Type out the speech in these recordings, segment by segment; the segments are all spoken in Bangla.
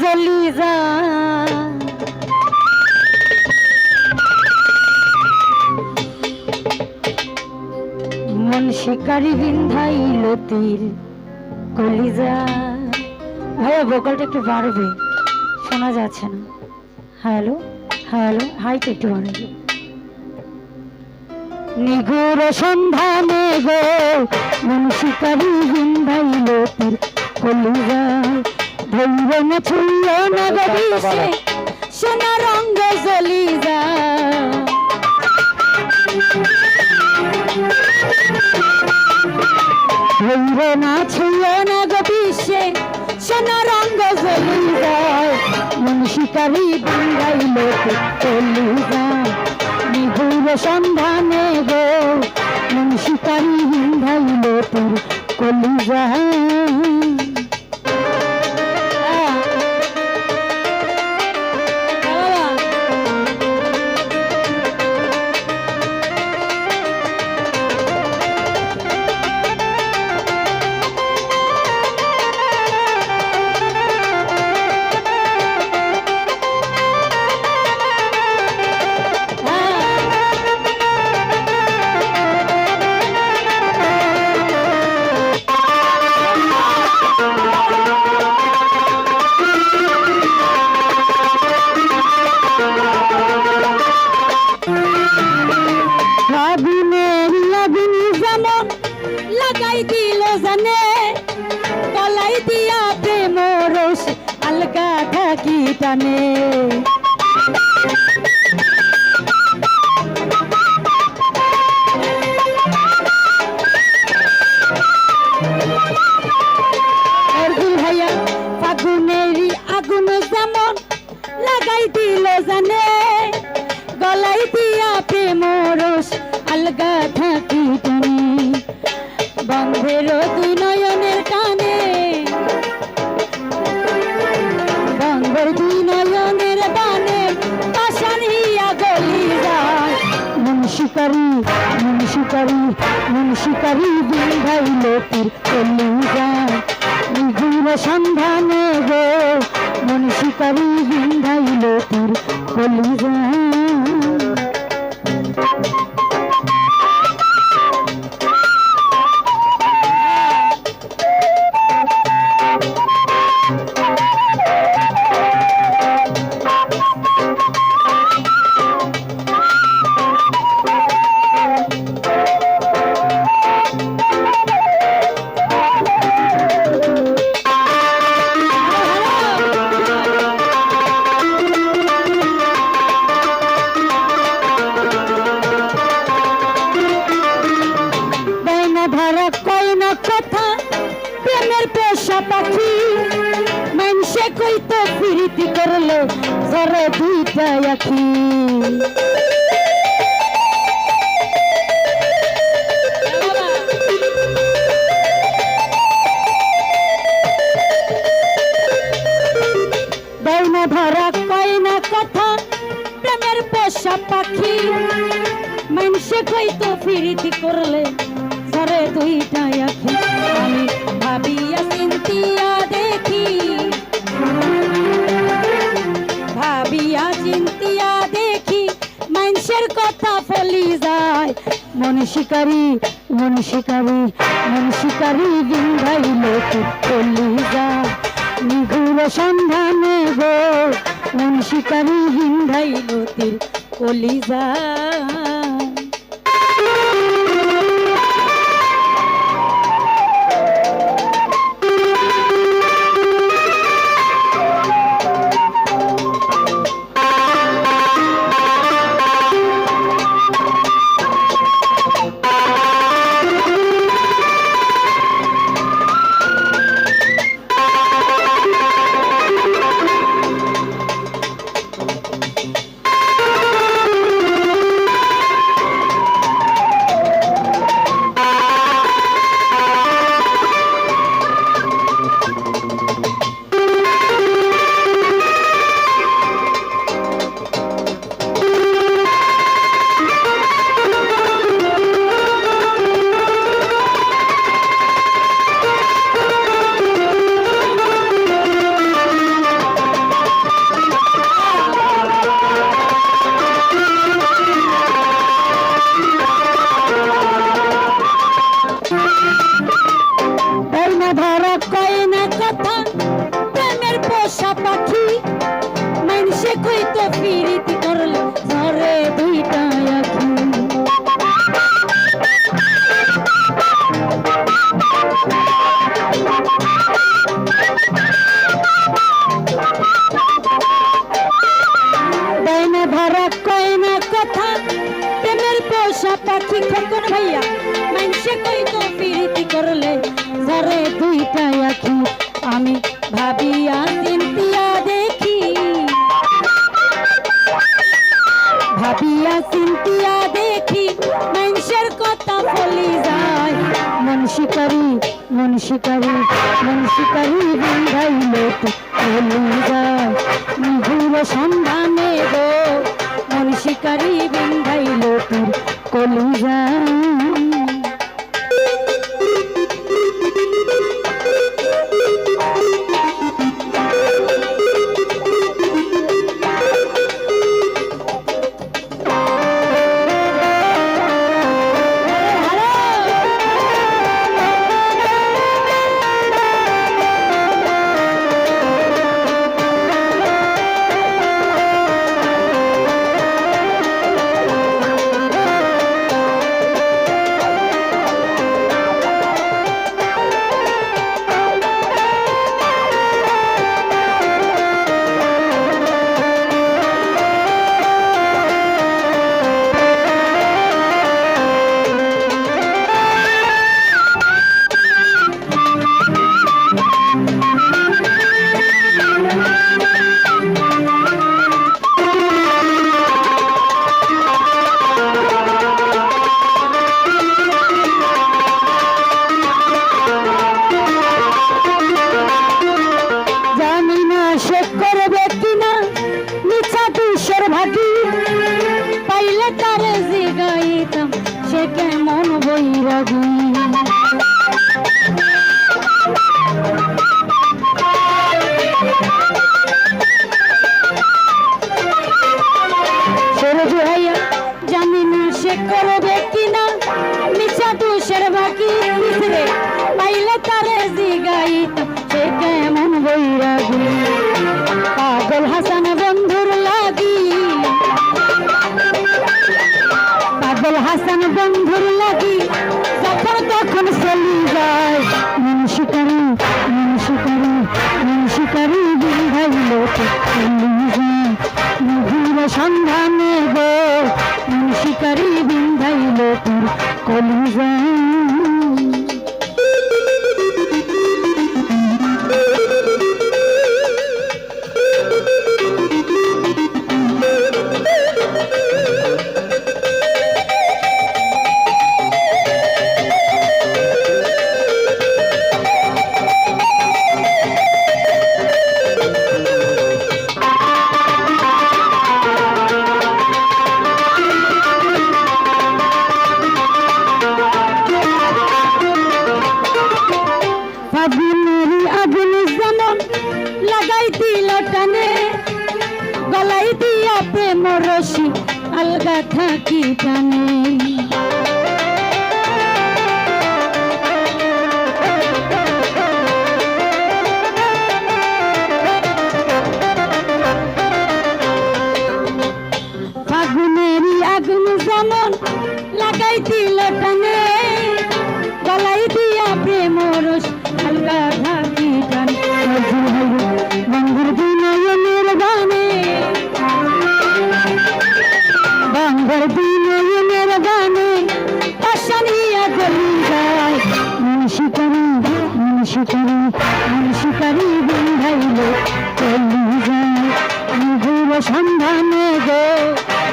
চলি যা মন শিকারি বিন্ধাইল তীর কলিজা। ভাইয়া ভোকালটা একটু বাড়বে, শোনা যাচ্ছে না। হ্যালো হ্যালো, হাইটা একটু বাড়বে। নিগুর সন্ধানে গো মন শিকারি বিন্ধাইল তীর কলিজা। ধৈর্য না ছুঁল না গদিসে সোনা রঙ্গ জ্বলি যা। ধৈর্য না ছুঁল না গদিসে সোনা রঙ্গ জ্বলি যায়। মন শিকারি বিন্ধাইল তীর কলিজা। নিগুর সন্ধানে গো মন শিকারি বিন্ধাইল তীর কলিজা। লাগাই দিল জানে গলাই দিয়া প্রেম রস আলগা থাকি টানে। ভাইয়া ফাগুনেরই আগুন যেমন লাগাই দিল জানে গলাই দিয়া প্রেম রস আলগা থাকি টানে। বন্ধের দুই নয়নের টানে বন্ধের দুই নয়নের বানে পাশান হিয়া গলি যায়। মন শিকারি মন শিকারি মন শিকারি বিন্ধাইল তীর কলিজা। নিগুর সন্ধানে গো মন শিকারি বিন্ধাইল তীর কলিজা। ধরা কই না কথা প্রেমের পেশা পাখি মানুষে কই তো প্রীতি করলো জরে দুইটা আখি। দেওনা ধরা কই না কথা প্রেমের পেশা পাখি মানুষে কই তো প্রীতি করলে ধরে দুইটা আখি। আমি ভাবিয়া চিন্তিয়া দেখি ভাবিয়া চিন্তিয়া দেখি মানুষের কথা ফলি যায়। মন শিকারি মন শিকারি মন শিকারি বিন্ধাইল তীর কলিজা। নিগুর সন্ধানে গো মন শিকারি বিন্ধাইল তীর কলিজা। ফিরিতি করলে ঝরে দুইটা আখি ডাইনে ধরা কয় না কথা প্রেমের পোষা পাখি খোকন ভাইয়া মাইনসে কই তো ফিরিতি করলে ঝরে দুইটা আখি আমি ভাবিয়া চিন্তিয়া দেখি ভাবিয়া চিন্তিয়া দেখি মানুষের কথা বলি যায় মন শিকারি মন শিকারি মন শিকারি বন্ধাইলে বলি যায় নিভুর সন্ধানে গো মন শিকারি বন্ধাইলে তোর কলি যায় পাইলে তারে জিগাইতাম সে কেমন বৈরাগী সরজু ভাইয়া জানি না সে করবে কিনা মিছা দুষের বাকি রে পাইলে তারে জিগাইতাম সে কেমন বৈরাগী পাগল হাসান বন্ধুর লাগি পাগল হাসান বন্ধুর লাগি যখন তখন চলি যায় মন শিকারি মন শিকারি মন শিকারি বিন্ধাইল নিভুর সন্ধানে গো মন শিকারি বিন্ধাইল তোর কলি যায় গলাই দিয়া প্রেম রশি আলগা থাকি টানে ফাগুনেরই আগুন যেমন লাগাই দিল টানে গলাই দিয়া প্রেম রশি আলগা থাকি টানে বন্ধুর বিনয়নের গানে বাংলার বিনয়নের গানে পাশানিয়া গলি যায় মন শিকারি মন শিকারি মন শিকারি বন্ধাইল চলি যায় নিভুর সন্ধানে গো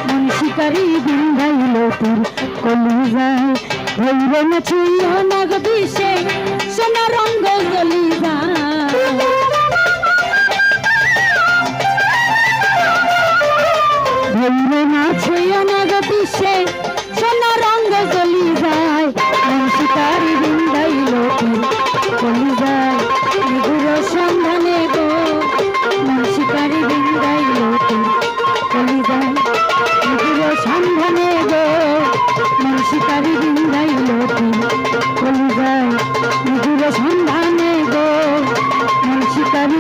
মন শিকারি বন্ধাইল তোর কলি যায় হইল না ছুঁইল না গো বিষে সোনা রঙ্গ জ্বলি যায় হইল না ছুঁইল না গো বিষে সোনা রঙ্গ জ্বলি যায় মন শিকারি বন্ধাইল তোর কলি যায় নিভুর সন্ধানে গো মন শিকারি বন্ধাইল তোর কলি যায় নিভুর সন্ধানে গো মন শিকারি বন্ধাইল তোর কলি যায় নিভুর সন্ধানে গো মন শিকারি